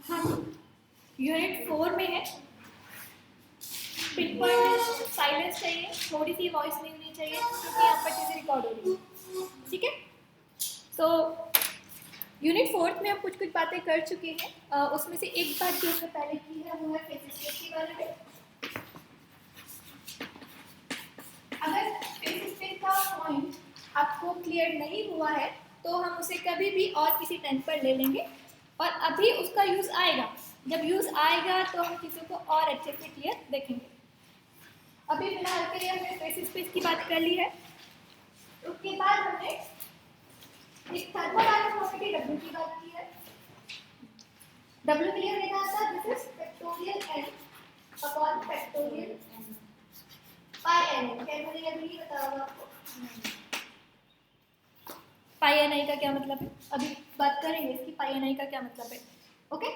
हम यूनिट 4 में है। पिन पॉइंट साइलेंस चाहिए, थोड़ी सी वॉइस नहीं होनी चाहिए क्योंकि यहाँ पर चीज़ें रिकॉर्ड हो रही है, ठीक है। तो यूनिट 4 में हम कुछ बातें कर चुके हैं। उसमें से एक बात जो हमने पहले की है वो है फेस स्पेस के बारे में। अगर फेस स्पेस का पॉइंट आपको क्लियर नहीं हुआ है तो हम उसे कभी भी और किसी टाइम पर ले लेंगे और अभी उसका यूज़ आएगा। जब यूज़ आएगा तो हम चीज़ों को और अच्छे से क्लियर देखेंगे। अभी फिलहाल के लिए हमने फेस स्पेस की बात कर ली है। उसके बाद हमने एक थर्मोडायनामिक प्रॉपर्टी W की बात की है। W के लिए लिखा था this is factorial n upon factorial pi n। क्या बोलेगा अभी बता रहा हूं आपको। पाई एन आई का क्या मतलब है, अभी बात करेंगे इसकी पाई एन आई का क्या मतलब है, ओके।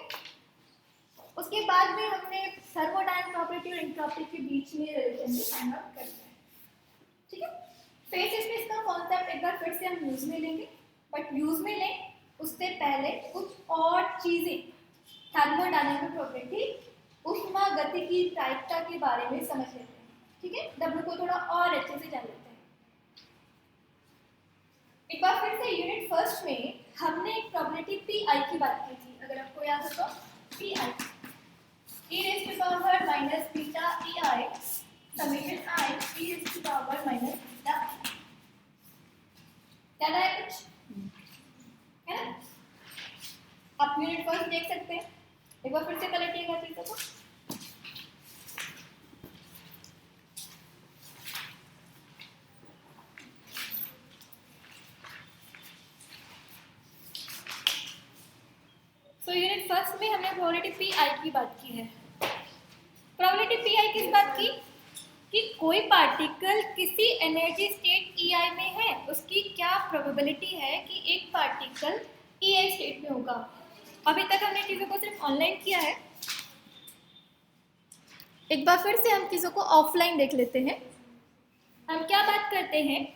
उसके बाद में हमने थर्मोडायनामिक प्रॉपर्टी और एंट्रोपी के बीच में रिलेशन भी फाइंड आउट करना है, ठीक है। फेस स्पेस का कॉन्सेप्ट एक बार फिर से हम यूज में लेंगे, बट यूज में लें उससे पहले कुछ और चीजें थर्मोडायनामिक प्रॉपर्टी ऊष्मागतिकी प्रायिकता के बारे में समझ लेते हैं, ठीक है। डब्ल्यू को थोड़ा और अच्छे से जान लेते हैं। एक बार फिर से यूनिट फर्स्ट में हमने एक प्रोबेबिलिटी पी आई की बात की थी, अगर आपको याद हो तो P I e raised to power minus beta ei summation I e raised to power minus beta i। याद आया कुछ, है ना। आप यूनिट फर्स्ट देख सकते हैं, एक बार फिर से पलटिएगा चीजों को। तो यूनिट फर्स्ट में हमने प्रोबेबिलिटी पी आई की बात की है। प्रोबेबिलिटी पी आई किस बात की कि कोई पार्टिकल किसी एनर्जी स्टेट ई आई में है, उसकी क्या प्रोबेबिलिटी है कि एक पार्टिकल ई आई स्टेट में होगा। अभी तक हमने चीज़ों को सिर्फ ऑनलाइन किया है, एक बार फिर से हम चीज़ों को ऑफलाइन देख लेते हैं। हम क्या बात करते हैं,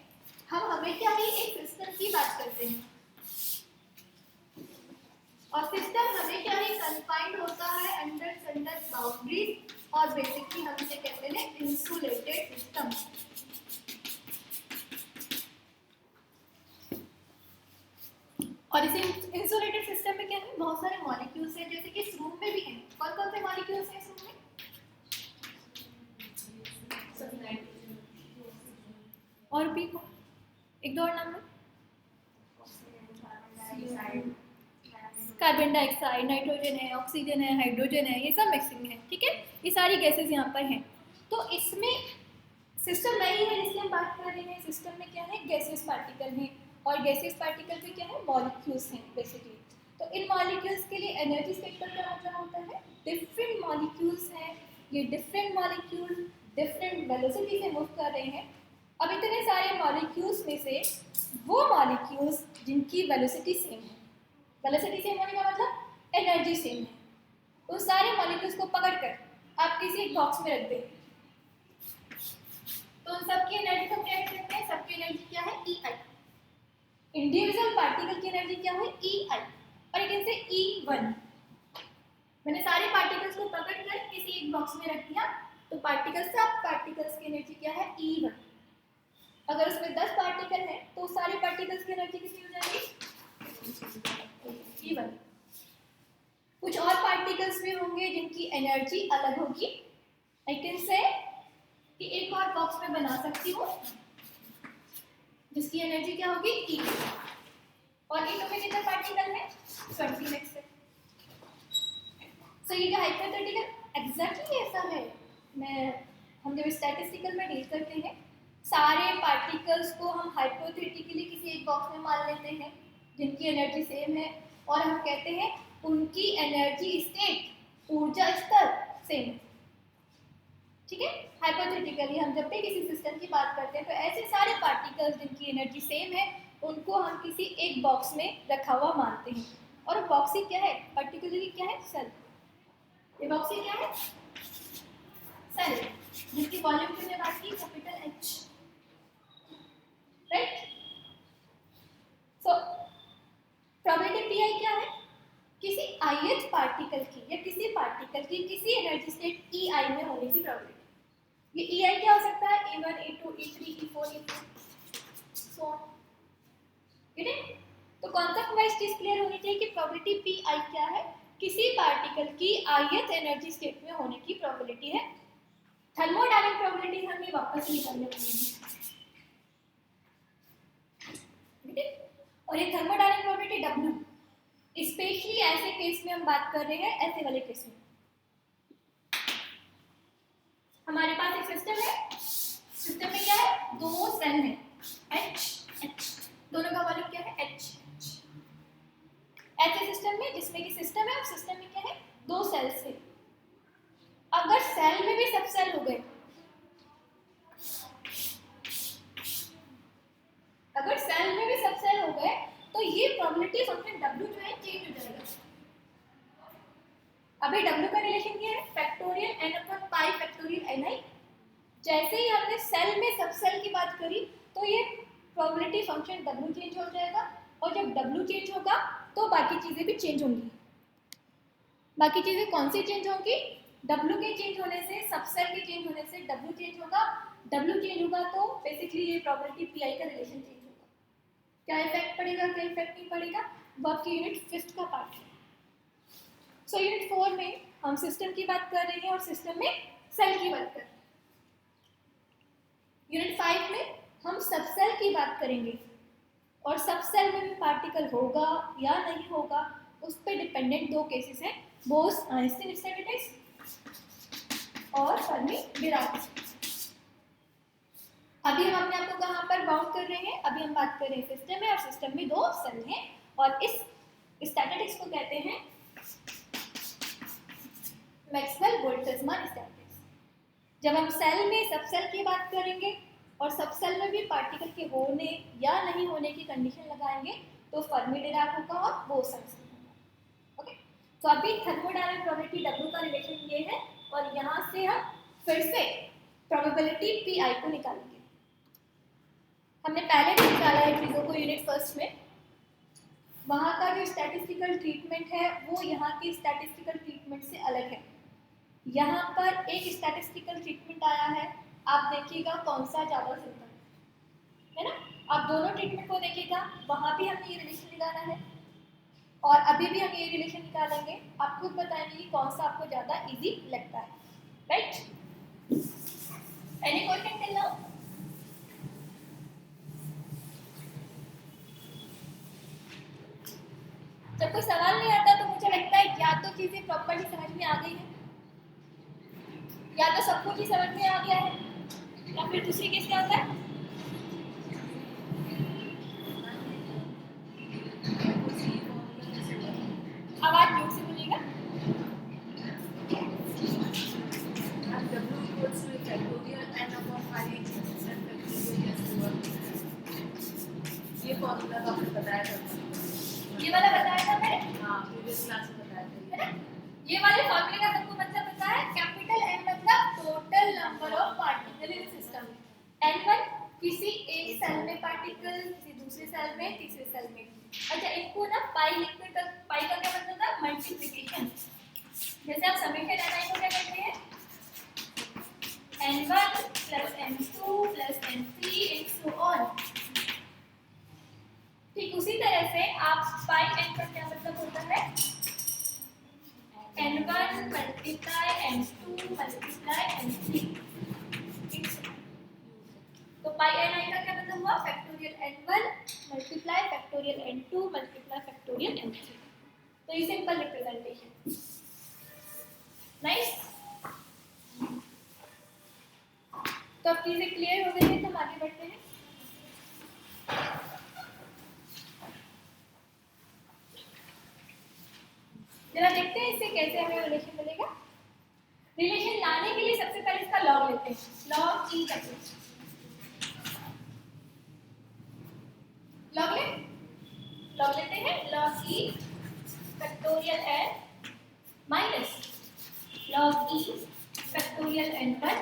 हम हमेशा ही एक सिस्टम की बात करते हैं और सिस्टम हमेशा ही कन्फाइंड होता है अंडर सर्टेन बाउंड्रीज और बेसिकली हम इसे कहते हैं इंसुलेटेड सिस्टम। और इसे इंसुलेटेड सिस्टम में क्या है, बहुत सारे मॉलिक्यूल्स हैं, जैसे कि इस रूम में भी हैं। कौन कौन से मॉलिक्यूल्स हैं इस रूम में? और भी एक दो और नाम लो। कार्बन डाइऑक्साइड, नाइट्रोजन है, ऑक्सीजन है, हाइड्रोजन है, ये सब मिक्सिंग है, ठीक है। ये सारी गैसेस यहाँ पर हैं। तो इसमें सिस्टम नहीं है इसलिए हम बात कर रहे हैं। सिस्टम में क्या है, गैसेस पार्टिकल हैं और गैसेस पार्टिकल में क्या है, मॉलिक्यूल्स हैं बेसिकली। तो इन मॉलिक्यूल्स के लिए एनर्जी स्पेक्ट्रम का मतलब होता है डिफरेंट मॉलिक्यूल्स हैं, ये डिफरेंट मॉलिक्यूल डिफरेंट वेलोसिटी से मूव कर रहे हैं। अब इतने सारे मॉलिक्यूल्स में से वो मॉलिक्यूल्स जिनकी वेलोसिटी सेम है, वेलोसिटी सेम होने का मतलब एनर्जी सेम है, उन सारे मॉलिक्यूल्स को पकड़कर आप किसी एक बॉक्स में रख दें तो उन सबकी एनर्जी को क्या कह सकते हैं, सबकी एनर्जी क्या है, ई आई। इंडिविजुअल पार्टिकल की एनर्जी क्या है, ई आई, और एक इनसे ई वन। मैंने सारे पार्टिकल्स को पकड़कर किसी एक बॉक्स में रख दिया तो पार्टिकल्स, सब पार्टिकल्स की एनर्जी क्या है, ई वन। अगर उसमें 10 पार्टिकल है तो सारे पार्टिकल्स की एनर्जी कितनी हो जाएगी, ई वन। कुछ और पार्टिकल्स भी होंगे जिनकी एनर्जी अलग होगी। आई कैन से कि एक और बॉक्स में बना सकती हूँ जिसकी एनर्जी क्या होगी, ई। और ई में कितने पार्टिकल है, 20 नेक्स्ट है। सो ये जो हाइपोथेटिकल एग्जैक्टली ऐसा है। हम जब स्टैटिस्टिकल में डील करते हैं सारे पार्टिकल्स को हम हाइपोथेटिकली किसी एक बॉक्स में मान लेते हैं जिनकी एनर्जी सेम है और हम कहते हैं उनकी एनर्जी स्टेट, ऊर्जा स्तर सेम है, ठीक है। हाइपोथेटिकली हम जब भी किसी सिस्टम की बात करते हैं तो ऐसे सारे पार्टिकल्स जिनकी एनर्जी सेम है उनको हम किसी एक बॉक्स में रखा हुआ मानते हैं। और बॉक्स ही क्या है, पर्टिकुलरली क्या है, सेल। ये बॉक्स ही क्या है, सेल, जिसकी वॉल्यूम की हमने बात की capital H, right. So probability P I क्या है, किसी ith पार्टिकल की या किसी पार्टिकल की किसी एनर्जी स्टेट EI में होने की प्रोबेबिलिटी। ये EI क्या हो सकता है? E1, E2, E3, E4, E5 so on. तो कॉन्सेप्ट वाइज चीज क्लियर होनी चाहिए कि प्रोबेबिलिटी PI क्या है? किसी पार्टिकल की ith एनर्जी स्टेट में होने की प्रोबेबिलिटी है। थर्मोडायनामिक प्रोबेबिलिटी हमें वापस निकालने पड़ेगी, और ये थर्मोडायनामिक प्रोबेबिलिटी W, स्पेशली ऐसे केस में हम बात कर रहे हैं, ऐसे वाले केस में हमारे पास एक सिस्टम है, सिस्टम में क्या है? दो सेल है H, दोनों का वॉल्यूम क्या है? H। ऐसे सिस्टम में जिसमें कि सिस्टम है और सिस्टम में क्या है? दो सेल्स है। अगर सेल में भी सब सेल हो गए, अगर सेल में भी सब सेल हो गए तो ये प्रोबेबिलिटी फंक्शन W जो है चेंज हो जाएगा। अभी W का रिलेशन क्या है? Factorial n upon pi factorial ni। जैसे ही हमने सेल में सब सेल की बात करी तो ये प्रोबेबिलिटी फंक्शन W चेंज हो जाएगा, और जब W चेंज होगा तो बाकी चीजें भी चेंज होंगी। बाकी चीजें कौन सी चेंज होंगी? W के चेंज होने से, सब सेल के चेंज होने से W चेंज होगा। W चेंज होगा तो बेसिकली ये प्रोबेबिलिटी PI का रिलेशन चेंज होगा। क्या इफेक्ट पड़ेगा, क्या इफेक्ट नहीं पड़ेगा? वर्क की यूनिट 5th का पार्ट है। सो यूनिट 4 में हम सिस्टम की बात कर रहे हैं और सिस्टम में सेल की बात कर रहे हैं। यूनिट 5 में हम सब सेल की बात करेंगे, और सब सेल में भी पार्टिकल होगा या नहीं होगा उस पर डिपेंडेंट दो केसेस हैं, बोस-आइंस्टीन स्टैटिस्टिक्स और फर्मी-डिराक। अभी हम अपने आप को कहाँ पर बाउंड कर रहे हैं? अभी हम बात कर रहे हैं सिस्टम में, और सिस्टम में दो सेल हैं, और इस स्टैटिस्टिक्स को कहते हैं मैक्सवेल-बोल्ट्जमान स्टैटिस्टिक्स। जब हम सेल में सब सेल की बात करेंगे और सब सेल में भी पार्टिकल के होने या नहीं होने की कंडीशन लगाएंगे तो फर्मी-डिराक होगा और बोस-आइंस्टीन होगा। ओके, तो अभी थर्मोडायनामिक प्रोबेबिलिटी W का रिलेशन ये है, और यहाँ से हम फिर से प्रोबेबिलिटी PI को निकालेंगे। हमने पहले भी निकाला है चीज़ों को यूनिट 1 में। वहाँ का जो स्टैटिस्टिकल ट्रीटमेंट है वो यहाँ की स्टैटिस्टिकल ट्रीटमेंट से अलग है। यहाँ पर एक स्टैटिस्टिकल ट्रीटमेंट आया है, आप देखिएगा कौन सा ज़्यादा सिंपल है ना। आप दोनों ट्रीटमेंट को देखिएगा, वहाँ भी हमने ये रिलेशन निकाला है और अभी भी हम ये रिलेशन निकालेंगे। आप खुद बताएंगे कि कौन सा आपको ज़्यादा इजी लगता है, right? Any question till now? जब कोई सवाल नहीं आता तो मुझे लगता है या तो चीज़ें प्रॉपर्ली समझ में आ गई है, या तो सब कुछ ही समझ में आ गया है, या फिर दूसरी केस क्या होता है? आवाज जोर से बोलिएगा। ये फॉर्मूला तो आपने बताया था, ये वाला बताया था मैंने, हाँ प्रीवियस क्लास में बताया था, है ना? ये वाले फॉर्मूले का सबको मतलब पता है, कैपिटल N मतलब total number of particle in system. N1 किसी एक सेल में पार्टिकल, किसी दूसरे सेल में, तीसरे सेल में। अच्छा, इनको ना पाई लिखने तक, पाई का क्या मतलब था? मल्टीप्लिकेशन। जैसे आप समेशन Ni को क्या कहते हैं? N1 plus N2 plus N3 and so on। ठीक उसी तरह से आप पाई N का क्या मतलब होता है? N1 multiply N2 multiply N3। तो पाई Ni का क्या मतलब हुआ? Factorial N1 multiply factorial N2 multiply factorial N3। तो ये सिंपल रिप्रेजेंटेशन। नाइस। तो अब चीजें क्लियर हो गई है, तो हम आगे बढ़ते हैं। जरा देखते हैं इससे कैसे हमें रिलेशन मिलेगा। रिलेशन लाने के लिए सबसे पहले इसका लॉग लेते हैं। लॉग ई करते हैं, लॉग लेते हैं। लॉग ई फैक्टोरियल n माइनस लॉग ई फैक्टोरियल n1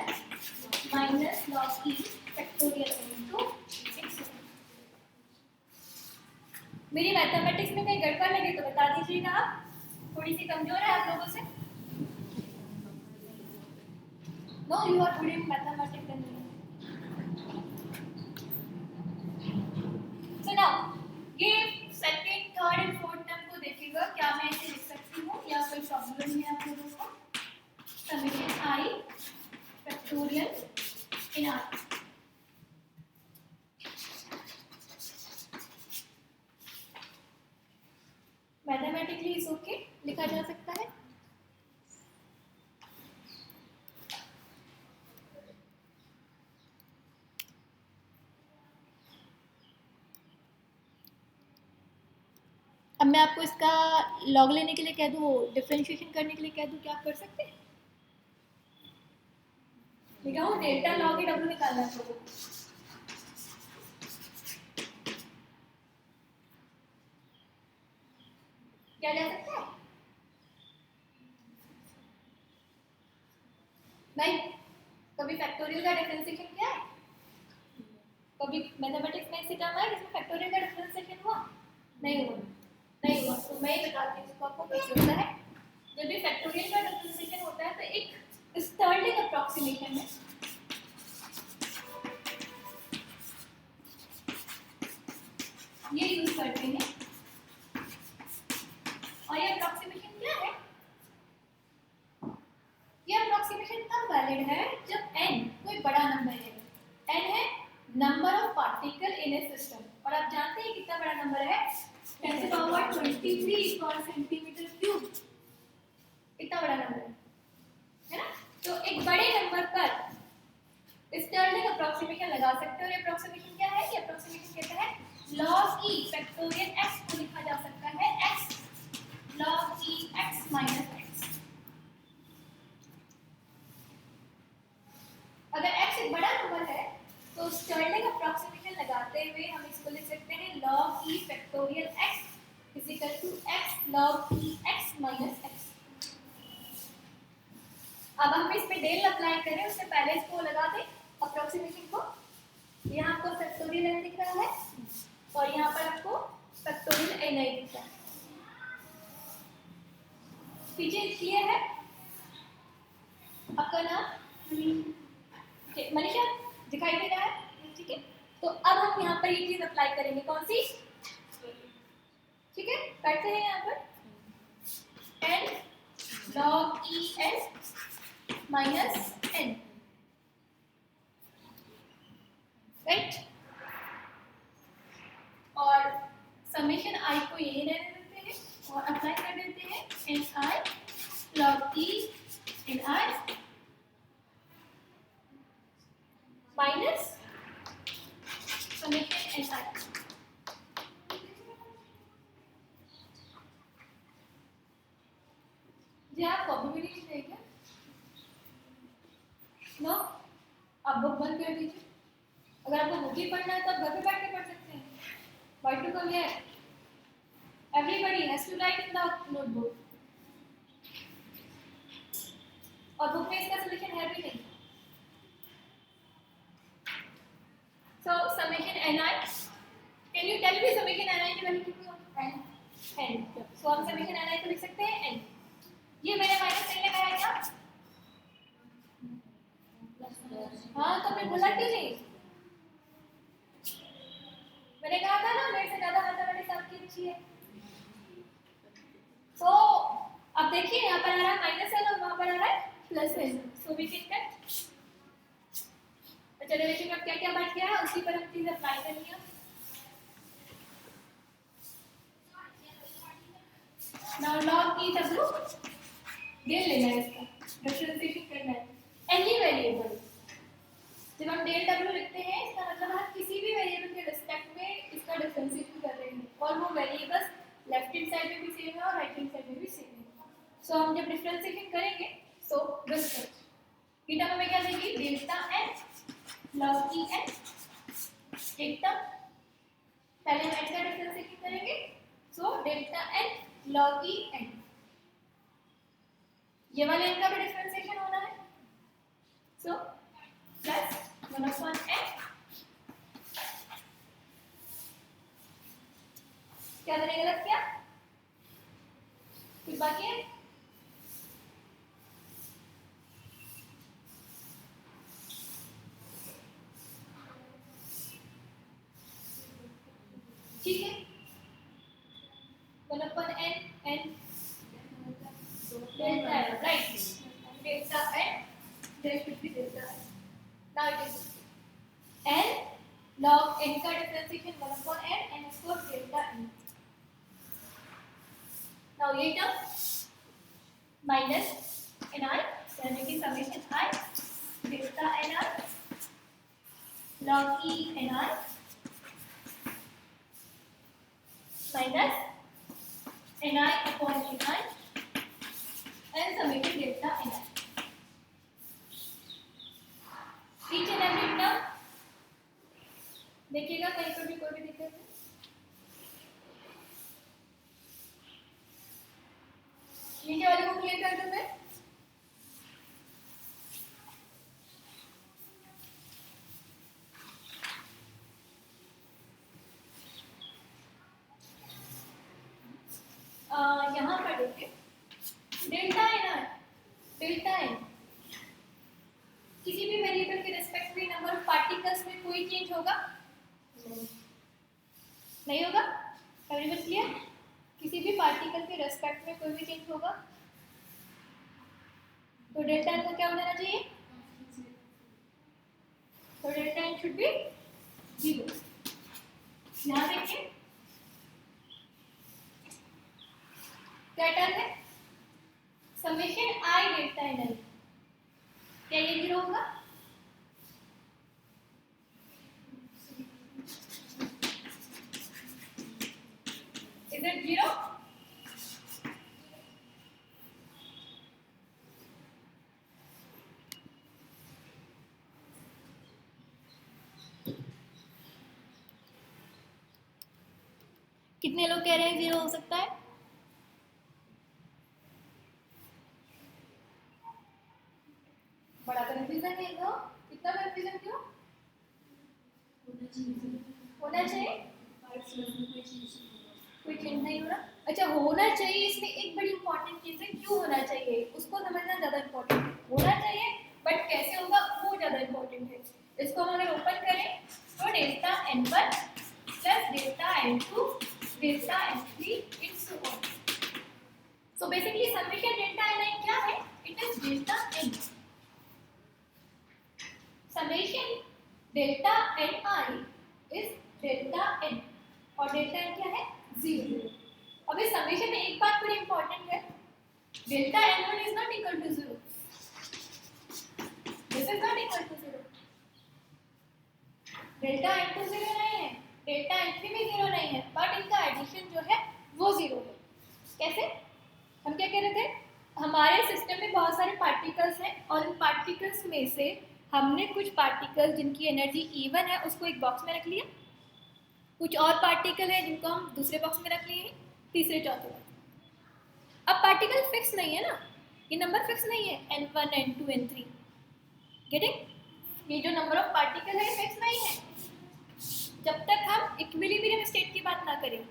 माइनस लॉग ई फैक्टोरियल n2। मेरी मैथमेटिक्स में कहीं गड़बड़ लगे तो बता दीजिएगा आप। थोड़ी सी कमजोर है आप लोगों से? No, you are good in mathematics. So now ये second, third and fourth term को देखिएगा, क्या मैं इसे लिख सकती हूँ या कोई प्रॉब्लम है आप लोगों को? Summation I factorial in are. Mathematically is okay, लिखा जा सकता है। अब मैं आपको इसका लॉग लेने के लिए कह दूँ, डिफरेंशिएशन करने के लिए कह दूँ, क्या आप कर सकते हैं? दिखाऊं, डेल्टा लॉग डब्ल्यू निकालना है आपको। क्या जा सकता है? नहीं, कभी फैक्टोरियल का डिफरेंशिएशन किया है? कभी मैथमेटिक्स में ऐसी टर्म है जिसमें फैक्टोरियल का डिफरेंशिएशन हुआ? नहीं हुआ। नहीं हुआ तो मैं ही बताती हूँ आपको कैसे होता है। जब भी फैक्टोरियल का डिफरेंशिएशन होता है तो एक स्टर्लिंग अप्रॉक्सीमेशन है, ये यूज करते हैं। और ये अप्रॉक्सीमेशन क्या है? ये अप्रॉक्सीमेशन तब वैलिड है जब n कोई बड़ा नंबर है। n है number of particle in A system, और आप जानते हैं कितना बड़ा नंबर है? 10⁻23 सेंटीमीटर क्यूब। इतना बड़ा नंबर है ना? तो एक बड़े नंबर पर स्टर्लिंग अप्रॉक्सीमेशन लगा सकते हैं। और ये अप्रॉक्सीमेशन क्या है? ये अप्रॉक्सीमेशन कहता है log e फैक्टोरियल x को लिखा जा सकता है x log e x minus x। अगर x एक बड़ा नंबर है तो स्टर्लिंग अप्रॉक्सीमेशन लगाते हुए हम इसको लिख सकते हैं log e factorial x is equal to x log e x minus x। अब हम इस पे डेल अप्लाई करें उससे पहले इसको लगा दें अप्रॉक्सीमेशन को। यहाँ आपको फैक्टोरियल n दिख रहा है और यहाँ पर आपको फैक्टोरियल n आई दिख रहा है। पीछे क्लियर है? आपका नाम मनीषा दिखाई दे रहा है? ठीक है, तो अब हम यहाँ पर ये चीज अप्लाई करेंगे, कौन सी? ठीक है, करते हैं यहाँ पर n log e n minus n, right. और समेशन i को यही रहने देते हैं और अप्लाई कर देते हैं n i log e n i minus summation n i। जी आप प्रोबेबिलिटी देखें नो, आप बुक बंद कर दीजिए। अगर आपको बुक ही पढ़ना है तो आप घर पे बैठ के पढ़ सकते हैं। Why to come here? Everybody has to write in the notebook. और बुक में इसका सॉल्यूशन है भी नहीं। So summation ni, can you tell me summation ni की वैल्यू कितनी होगी? n। So हम summation ni को लिख सकते हैं n। ये मैंने माइनस n लगाया क्या? हाँ, तो मैं बोला क्यों नहीं? मैंने कहा था ना मेरे से ज्यादा मैथमेटिक्स आपकी अच्छी है। सो अब देखिए यहाँ पर आ रहा है माइनस n और वहाँ पर आ रहा है plus n। So we can cut. चलिए देखिए अब क्या क्या बच गया है, उसी पर हम चीज अप्लाई करनी है। Now log e w del लेना है, इसका डिफरेंशिएशन करना है एनी वेरिएबल। जब हम डेल w लिखते हैं इसका मतलब हम किसी भी वेरिएबल के रिस्पेक्ट में इसका डिफरेंशिएशन कर रहे हैं और वो वेरिएबल्स लेफ्ट हैंड साइड में भी सेम है और राइट हैंड साइड में भी सेम है। सो हम जब डिफरेंशिएशन करेंगे सो दिस थीटा में क्या देंगे? Delta n log e n। एक टर्म पहले हम x का डिफरेंशिएशन करेंगे, so delta n log e n। ये वाले n का भी डिफरेंशिएशन होना है, सो प्लस 1/n। क्या बनेगा? लग क्या? कुछ बाकी है? ठीक है, 1/n n delta n, right? Delta n, there should be delta n. Now it is n log n का डिफरेंशिएशन 1/n and इसको delta n. Now ये टर्म minus ni यानी कि summation I delta ni log e ni minus ni upon ni and summation delta ni. Each and every term देखिएगा, कहीं पर भी कोई भी दिक्कत नहीं. नीचे वाले को क्लियर कर दूं मैं. यहाँ पर देखिए डेल्टा एन किसी भी वेरिएबल के रिस्पेक्ट में नंबर ऑफ पार्टिकल्स में कोई चेंज होगा? नहीं होगा. Everyone clear? किसी भी पार्टिकल के रेस्पेक्ट में कोई भी चेंज होगा तो डेल्टा एन को क्या हो जाना चाहिए? तो डेल्टा एन शुड बी 0. यहाँ देखिए क्या टर्म है? समेशन आई डेल्टा एन. क्या ये 0 होगा? Is it 0? कितने लोग कह रहे हैं 0 हो सकता है? बड़ा कंफ्यूजन है तो कितना कंफ्यूजन क्यों होना चाहिए? कोई चेंज नहीं हो रहा. अच्छा, होना चाहिए इसमें एक बड़ी इंपॉर्टेंट चीज है. क्यों होना चाहिए उसको समझना ज्यादा इंपॉर्टेंट है. होना चाहिए बट कैसे होगा वो ज्यादा इंपॉर्टेंट है. इसको हम अगर ओपन करें तो delta n1 plus delta n2 delta n3 it's on. So basically summation delta ni क्या है? It is delta n. Summation delta ni is delta n और डेल्टा n क्या है? 0. अब इस समेशन में एक बात बड़ी इंपॉर्टेंट है. Delta n1 is not equal to 0. This is not equal to 0. Delta n2 0 नहीं है, डेल्टा n3 भी 0 नहीं है, बट इनका एडिशन जो है वो 0 है. कैसे? हम क्या कह रहे थे? हमारे सिस्टम में बहुत सारे पार्टिकल्स हैं और इन पार्टिकल्स में से हमने कुछ पार्टिकल जिनकी एनर्जी E1 है उसको एक बॉक्स में रख लिया. कुछ और पार्टिकल है जिनको हम दूसरे बॉक्स में रख लिए, तीसरे चौथे बॉक्स. अब पार्टिकल फिक्स नहीं है ना, ये नंबर फिक्स नहीं है n1 n2 n3. गेटिंग? ये जो नंबर ऑफ पार्टिकल है फिक्स नहीं है जब तक हम इक्विलिब्रियम स्टेट की बात ना करें.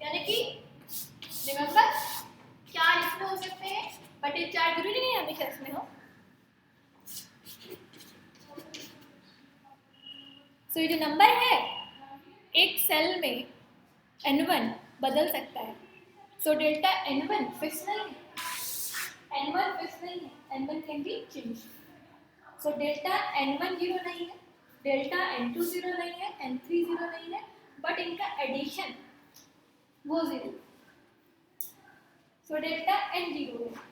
यानी कि रिमेंबर 4 इसमें हो सकते हैं बट ये 4 जरूरी नहीं हमेशा इसमें हो. सो ये जो नंबर है एक सेल में n1 बदल सकता है. सो डेल्टा n1 फिक्स नहीं है, n1 फिक्स नहीं है, n1 can be change. So delta n1 0 नहीं है, डेल्टा n2 0 नहीं है, n3 0 नहीं है, बट इनका एडिशन वो 0. सो डेल्टा n 0 है.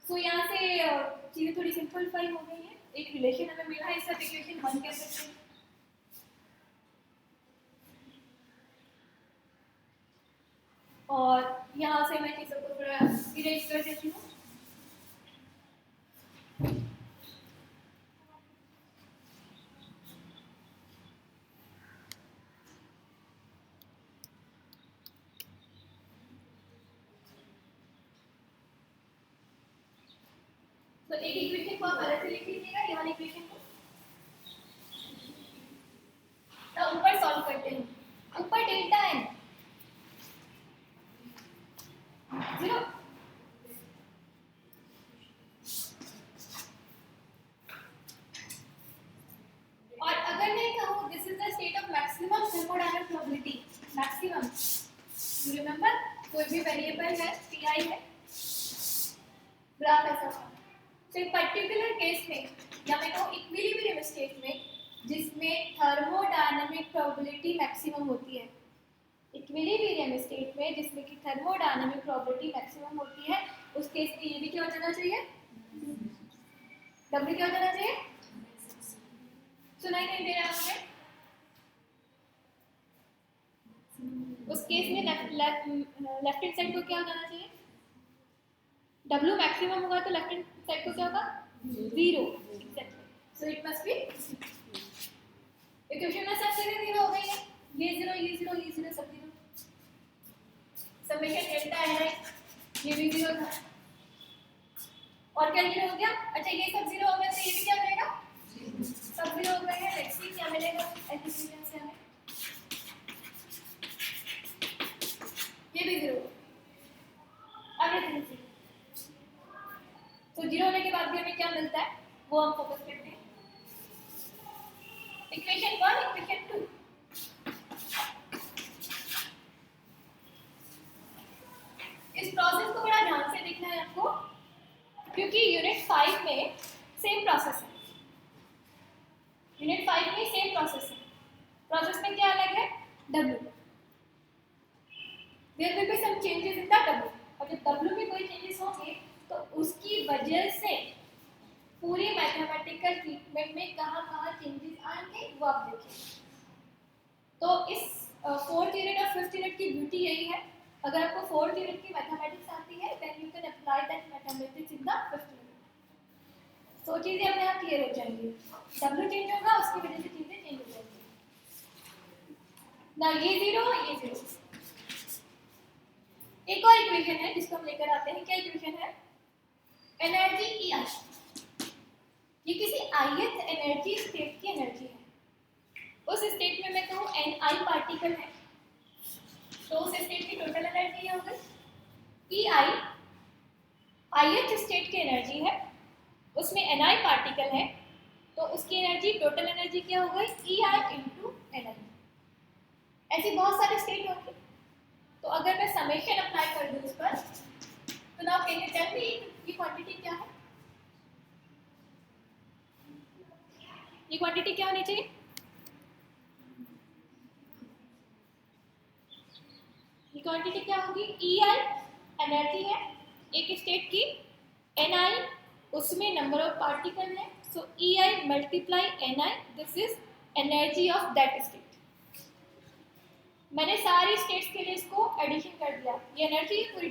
सो यहाँ से चीज़ें थोड़ी सिंपलीफाई हो गई हैं. एक रिलेशन हमें मिला है, इसका इक्वेशन 1 कह सकते हैं. और यहाँ से मैं चीज़ों को थोड़ा इरेज कर देती हूँ. तो एक इक्वेशन को आप अलग से लिख लीजिएगा, ये वाली इक्वेशन को. तो ऊपर सॉल्व करते हैं. ऊपर डेल्टा n कोई भी वेरिएबल है पी आई है, ग्राफ ऐसा था। तो एक पर्टिकुलर केस में या मैं कहूँ इक्विलिब्रियम स्टेट में जिसमें थर्मोडायनामिक प्रोबेबिलिटी मैक्सिमम होती है, इक्विलिब्रियम स्टेट में जिसमें कि थर्मोडायनामिक प्रोबेबिलिटी मैक्सिमम होती है, उस केस में ये भी क्या हो जाना चाहिए, डब्ल्यू क्या हो जाना चाहिए, सुनाई नहीं दे रहा है हमें। उस केस में लेफ्ट हैंड साइड को क्या हो जाना चाहिए, W मैक्सिमम होगा तो लेफ्ट हैंड साइड को क्या होगा, 0 exactly. So it must be equation में सब जगह 0 हो गई है, ये 0 ये 0 ये 0 सब 0, समेशन डेल्टा है ये भी 0 था और क्या 0 हो गया। अच्छा ये सब 0 हो गया तो ये भी क्या हो जाएगा, सब 0 हो गए हैं। लेट्स सी क्या मिलेगा एफिशिएंसी से हमें, ये भी 0, एवरीथिंग 0। तो 0 होने के बाद भी हमें क्या मिलता है वो हम फोकस करते हैं। इक्वेशन 1 इक्वेशन 2, इस प्रोसेस को बड़ा ध्यान से देखना है आपको क्योंकि यूनिट 5 में सेम प्रोसेस है, यूनिट 5 में सेम प्रोसेस है। प्रोसेस में क्या अलग है, W, there will be some changes in the W, और जब W में कोई चेंजेस होंगे तो उसकी वजह से पूरी मैथमेटिकल ट्रीटमेंट में कहाँ चेंजेस आएंगे वो आप देखिए। तो इस 4th यूनिट और 5th यूनिट की ब्यूटी यही है, अगर आपको 4th यूनिट की मैथमेटिक्स आती है then you can apply that mathematics in the 5th unit. तो चीजें अपने आप क्लियर हो जाएंगी, W चेंज होगा उसकी वजह से चीजें चेंज हो जाएंगी ना, ये 0 ये 0। एक और इक्वेशन है जिसको हम लेकर आते हैं, क्या इक्वेशन है, एनर्जी ई आई, ये किसी ith एनर्जी स्टेट की एनर्जी है। उस स्टेट में मैं कहूँ Ni पार्टिकल है तो उस स्टेट की टोटल एनर्जी हो गई Ei, ith स्टेट की एनर्जी है, उसमें Ni पार्टिकल है तो उसकी एनर्जी टोटल एनर्जी क्या हो गई Ei into Ni। ऐसी बहुत सारे स्टेट होंगे तो अगर मैं समेशन अप्लाई कर दूं उस पर तो now can you tell me ये क्वांटिटी क्या है, ये क्वांटिटी क्या होनी चाहिए, ये क्वांटिटी क्या होगी, Ei एनर्जी है एक स्टेट की, Ni उसमें नंबर ऑफ पार्टिकल है, सो Ei multiply Ni, this is energy of that state. मैंने सारी स्टेट्स के लिए इसको एडिशन कर दिया, ये एनर्जी है पूरी।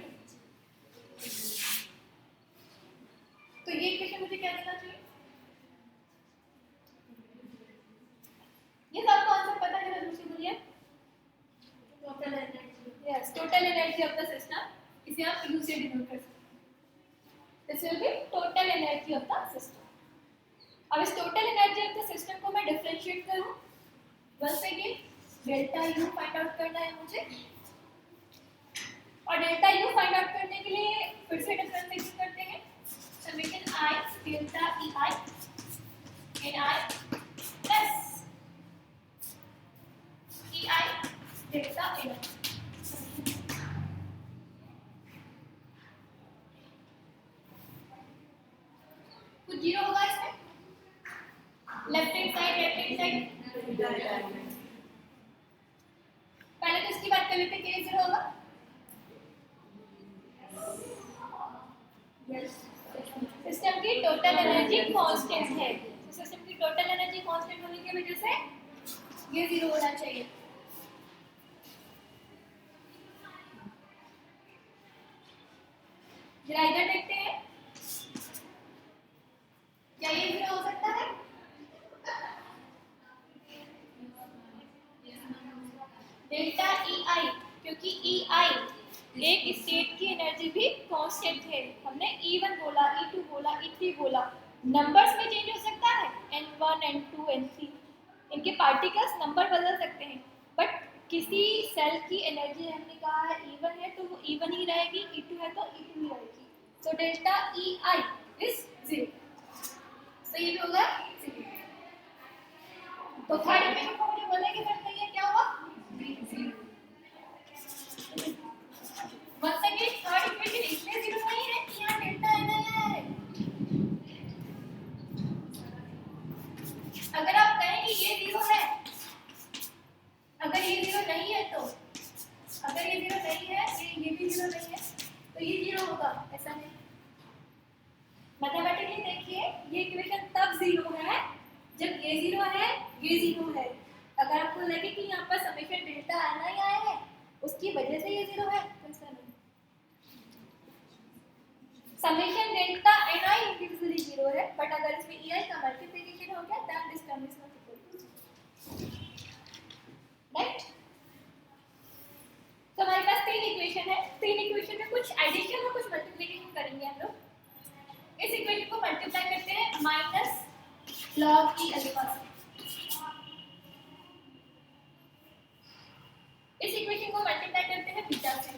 तो ये इक्वेशन मुझे क्या देना चाहिए, ये सब कॉन्सेप्ट पता है, जरा दूसरी बोलिए, total energy, yes total energy of the system, इसे आप U से डिनोट कर सकते हैं, this will be total energy of the system. अब इस total energy of the system को मैं डिफरेंशिएट करूं, once again delta U find out करना है मुझे, और डेल्टा U फाइंड आउट करने के लिए फिर से डिफरेंशिएशन करते हैं, summation I delta EI Ni plus EI delta Ni। कुछ 0 होगा इसमें, लेफ्ट हैंड साइड पहले तो इसकी बात कर लेते हैं, क्या 0 होगा, सिस्टम की टोटल एनर्जी कांस्टेंट है, सिस्टम की टोटल एनर्जी कांस्टेंट होने की वजह से ये 0 होना चाहिए। जरा इधर देखते हैं क्या ये 0 हो सकता है, डेल्टा EI, क्योंकि EI एक स्टेट की एनर्जी भी कांस्टेंट है, हमने E1 बोला E2 बोला E3 बोला, नंबर्स में चेंज हो सकता है N1 N2 N3, इनके पार्टिकल्स नंबर बदल सकते हैं, बट किसी सेल की एनर्जी हमने कहा है E1 है तो वो E1 ही रहेगी, E2 है तो E2 ही रहेगी, सो डेल्टा EI इज 0, सही भी होगा 0। तो थर्ड इक्वेशन को मुझे बोलने की जरूरत नहीं है, क्या हुआ 0। जीरो नहीं है तो ये जीरो होगा, ऐसा नहीं। मैथमेटिकली देखिए ये इक्वेशन तब जीरो है जब ये जीरो है, ये जीरो है। अगर आपको लगे कि यहाँ पर समेशन डेल्टा आना ही आया है उसकी वजह से ये जीरो है तो ऐसा नहीं। Summation delta n i individually zero है, बट अगर इसमें ई आई का मल्टीप्लिकेशन हो गया then this term is not equal to zero, right. तो हमारे पास तीन इक्वेशन है, तीन इक्वेशन में कुछ एडिशन और कुछ मल्टीप्लिकेशन करेंगे हम लोग। इस इक्वेशन को मल्टीप्लाई करते हैं माइनस लॉग ई अल्फा से, इस इक्वेशन को मल्टीप्लाई करते हैं बीटा से।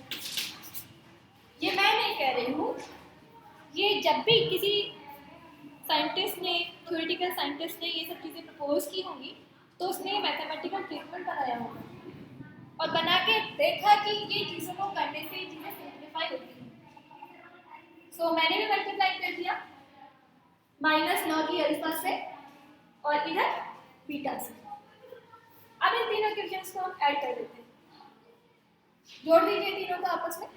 ये मैं नहीं कह रही हूँ, ये जब भी किसी साइंटिस्ट ने, थ्योरेटिकल साइंटिस्ट ने ये सब चीज़ें प्रपोज की होंगी तो उसने मैथमेटिकल ट्रीटमेंट बनाया होगा और बना के देखा कि ये चीज़ों को करने से ये चीज़ें सिंप्लीफाई होती हैं। सो मैंने भी मल्टीप्लाई कर दिया माइनस लॉग ई अल्फा से और इधर बीटा से। अब इन तीनों इक्वेशंस को हम ऐड कर देते हैं, जोड़ दीजिए तीनों को आपस में।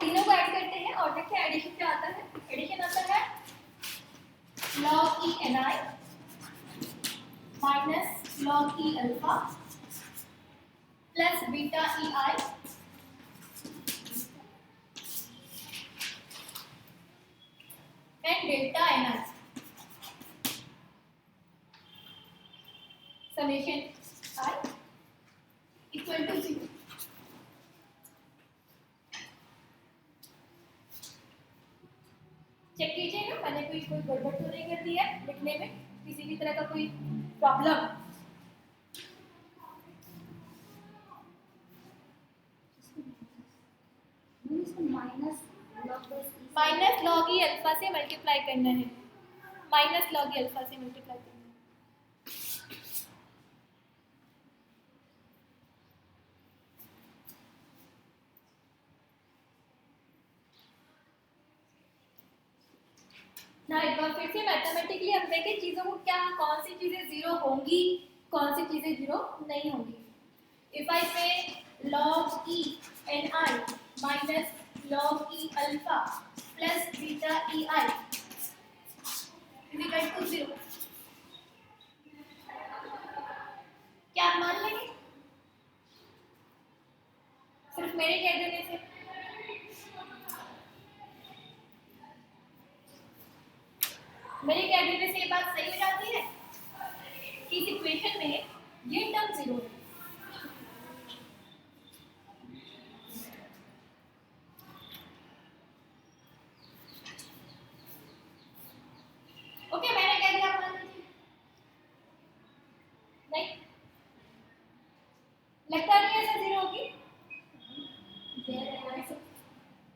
तीनों को ऐड करते हैं और देखिए एडिशन क्या आता है। एडिशन आता है log e n i minus log e alpha plus beta e i and delta n i summation i equal to 0। Check कीजिए ना मैंने कोई गड़बड़ तो नहीं कर दी है लिखने में, किसी भी तरह का कोई प्रॉब्लम। माइनस लॉग ई अल्फा से मल्टीप्लाई करना है, माइनस लॉग ई अल्फा से मल्टीप्लाई करना है। ना एक बार फिर से मैथमेटिकली हम देखें चीज़ों को, क्या कौन सी चीज़ें जीरो होंगी, कौन सी चीज़ें जीरो नहीं होंगी। इफ आई से log e n i minus log e alpha plus beta e i equal to 0, क्या आप मान लेंगे सिर्फ मेरे कह देने से? मेरे कह देने से ये बात सही हो जाती है कि इस इक्वेशन में ये टर्म जीरो है। ओके मैंने कह दिया, आप मान लीजिए। नहीं लगता नहीं ऐसा जीरो होगी,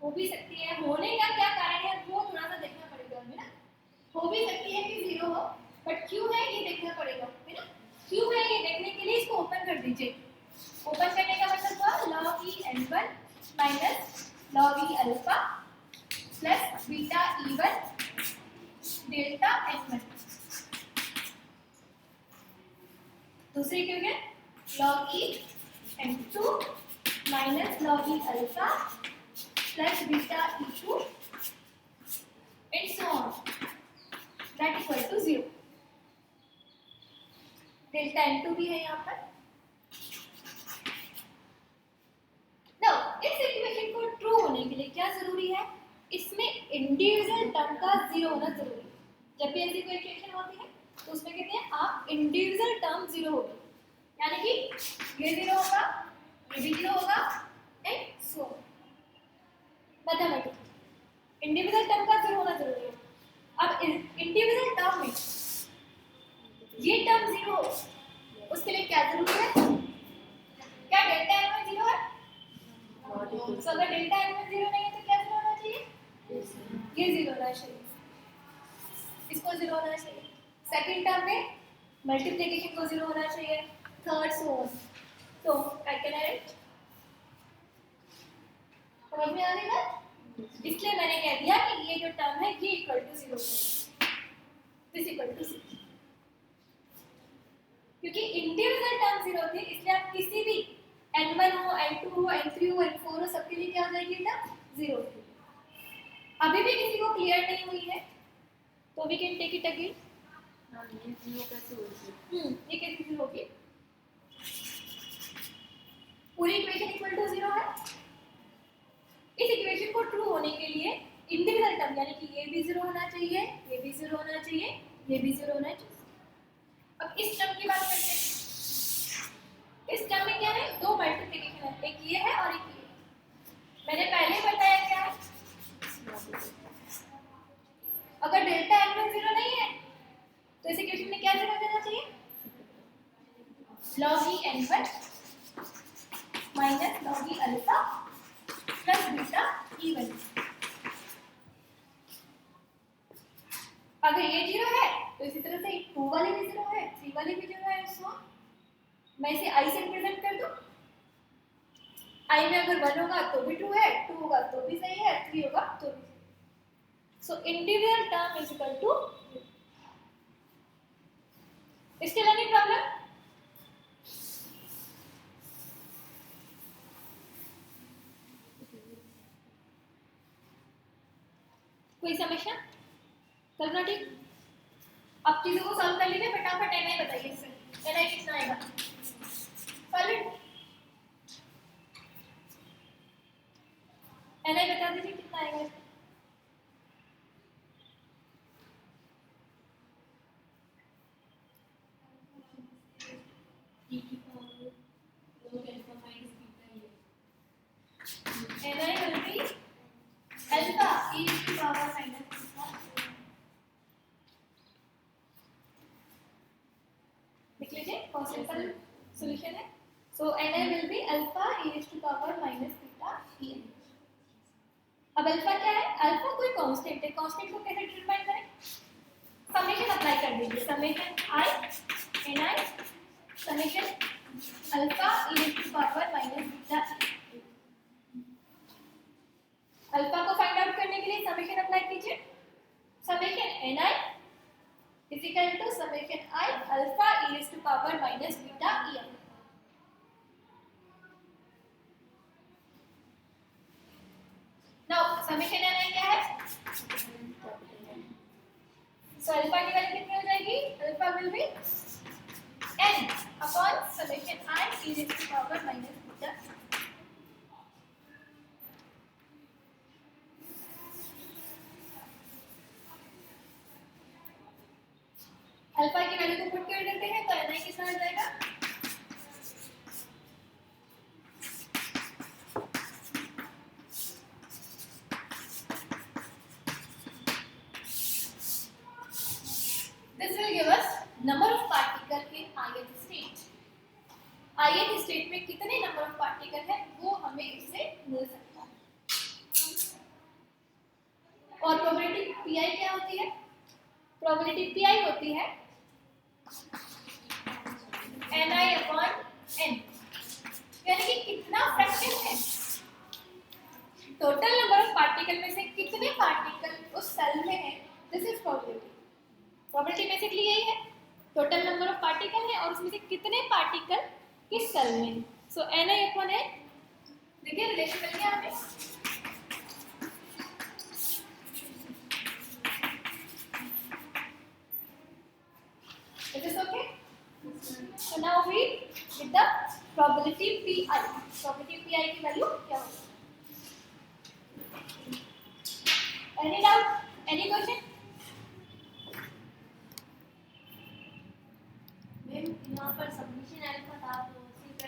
हो भी सकती है। होने का क्या कारण है वो थोड़ा सा देखना पड़ेगा हमें ना। हो भी सकती है कि जीरो हो, बट क्यों है ये देखना पड़ेगा है ना। क्यों है ये देखने के लिए इसको ओपन कर दीजिए। ओपन करने का मतलब हुआ log e n1 minus log e alpha plus beta e1 delta n1। दूसरी equation log e n2 minus log e alpha plus beta e2 and so on that equal to 0। Delta n2 भी है यहाँ पर। Now इस equation को true होने के लिए क्या जरूरी है, इसमें इंडिविजुअल टर्म का जीरो होना जरूरी है। जब भी ऐसी कोई इक्वेशन होती है तो उसमें कहते हैं आप इंडिविजुअल टर्म जीरो होगी, यानी कि ये जीरो होगा, ये भी जीरो होगा and so mathematically individual term का जीरो होना जरूरी है। अब इंडिविजुअल टर्म में ये टर्म जीरो, उसके लिए क्या जरूरी है? क्या डेल्टा n में जीरो है? तो अगर डेल्टा n में जीरो नहीं है तो क्या जीरो होना चाहिए? ये जीरो होना चाहिए, इसको जीरो होना चाहिए। सेकंड टर्म में मल्टीप्लिकेशन को जीरो होना चाहिए, थर्ड सो ऑन। तो आई कैन राइट, समझ में आ गई बात? इसलिए मैंने कह दिया कि ये जो टर्म है ये इक्वल टू जीरो है, दिस इक्वल टू 0। क्योंकि इंडिविजुअल टर्म जीरो थे इसलिए आप किसी भी n1 हो n2 हो n3 हो n4 हो सबके लिए क्या हो जाएगी टर्म जीरो थी। अभी भी किसी को क्लियर नहीं हुई है तो we can take it again. हाँ, ये जीरो कैसे होगी? ये कैसे जीरो होगी? पूरी इक्वेशन इक्वल टू जीरो है। इस इक्वेशन को ट्रू होने के लिए इंडिविजुअल टर्म यानी कि ये भी जीरो होना चाहिए, ये भी जीरो होना चाहिए, ये भी जीरो होना चाहिए। अब इस टर्म की बात करते हैं। इस टर्म में क्या है? दो मल्टीप्लिकेशन है, एक ये है और एक ये है। मैंने पहले बताया क्या है? अगर डेल्टा n1 जीरो नहीं है तो इस इक्वेशन में क्या जीरो देना चाहिए? log e n1 minus log e alpha plus beta e1। अगर ये जीरो है तो इसी तरह से 2 वाले भी जीरो है, 3 वाले भी जीरो है। सो मैं इसे i से रिप्रेजेंट कर दूं। i में अगर 1 होगा तो भी ट्रू है, 2 होगा तो भी सही है, 3 होगा तो भी सही। So individual term is equal to. Still any problem? कोई समस्या? कल्पना ठीक? आप चीजों को सॉल्व कर लीजिए, फटाफट एनआई बताइए। इससे एनआई कितना आएगा? सॉलिड एनआई बता दीजिए कितना आएगा? N i will be alpha e की पावर माइनस बीटा। लिख लीजिए, बहुत सिंपल सॉल्यूशन है। So ni will be alpha e to power minus beta e। अब अल्फा क्या है? अल्फा कोई कांस्टेंट है। कांस्टेंट को कैसे डिटरमाइन करें? समेशन अप्लाई कर दीजिए। Summation i ni summation alpha e to power minus beta. Alpha को फाइंड आउट करने के लिए समेशन अप्लाई कीजिए। Summation ni is equal to summation I alpha e raised to power minus beta e n। Now summation ni क्या है? So alpha की value कितनी हो जाएगी? Alpha will be n upon summation I e raised to power minus beta। Alpha की value को put कर देते हैं तो ni कितना आ जाएगा? This will give us number of particle in ith state। ith state में कितने नंबर ऑफ पार्टिकल है वो हमें इससे मिल सकता है। और प्रोबेबिलिटी pi क्या होती है? प्रोबेबिलिटी pi होती है ni अपॉन n, यानी कि कितना फ्रैक्शन है, टोटल नंबर ऑफ पार्टिकल में से कितने पार्टिकल उस सेल में है। This is probability. Probability basically यही है, टोटल नंबर ऑफ पार्टिकल है और उसमें से कितने पार्टिकल किस सेल में। सो ni अपॉन n, देखिए रिलेशन मिल गया हमें। It is okay? So now we with the probability pi। probability pi की वैल्यू क्या होगी? Any doubt? Any question? Ma'am यहाँ पर सबमिशन अल्फा था तो उसी का